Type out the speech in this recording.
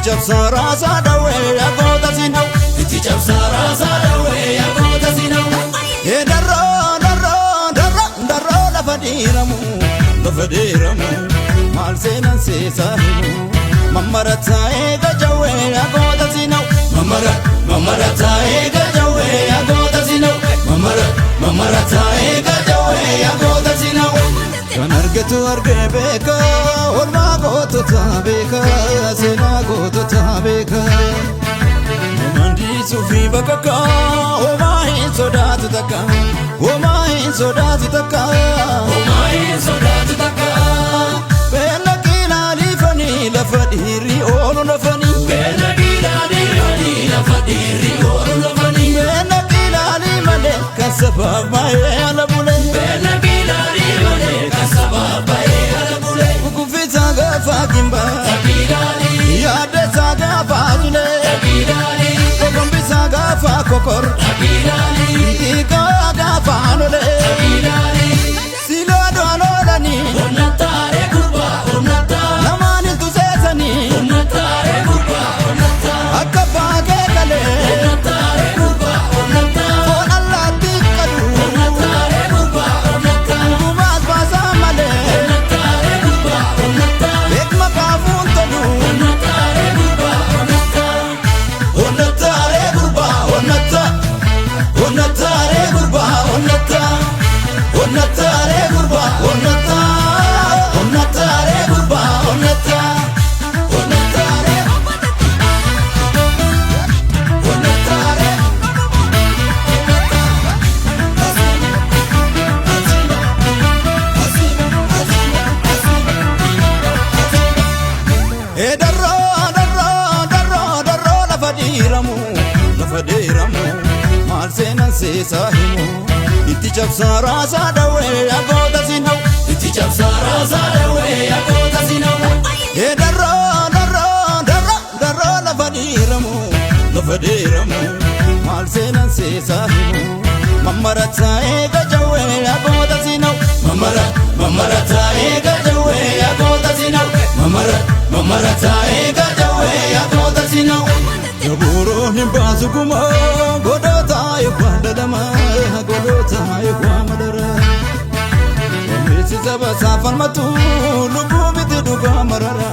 cabsa raasa dawe yagoota sinau itti cabsa raasa dawe yagoota sinau darro darro darro darro lafa diramu mal senan sesahimu mamarata ega jawe yagoota sinau mamarata ega jawe yagoota sinau mamarata ega jawe yagoota sinau kan argetu arge beka olma gootota beka sena gootota beka mandi sufi bakaka omai sodatu taka omai sodatu taka omai sodatu taka bella kilali fani la fadiri olu la fani bella kilali fani la fadiri olu la fani bella kilali male kasaba mai ala bule bella kilali male kasaba mai ala bule kufita gafa kimba takidali yade saga fajule takidali kokombisa gafa kokor takidali ika gafa nole takidali silo dololani onnatare kurba onnata namani tuzesani onnatare kurba onnata akaba kale onnatare kurba onnata on allah tikadu onnatare kurba onnata kubas basamale onnatare kurba onnata ekma kafun todu onnatare kurba onnata onnatare kurba onnata onnatare kurba onnata onnatare kurba onnata onnatare kurba onnata onnatare onnatare darro darro darro darro lafa diramu mal senan sesahimu itti cabsa raasa dawe yagoota sinau itti cabsa raasa dawe yagoota sinau darro darro darro darro lafa diramu mal senan sesahimu mamarata ega jawe yagoota sinau mamarata ega jawe yagoota sinau mamarata ega jawe yagoota sinau Jaburo nimbasu kuma godota yukwa dadama godota yukwa madara Misi zaba safan matu lubu biti duga marara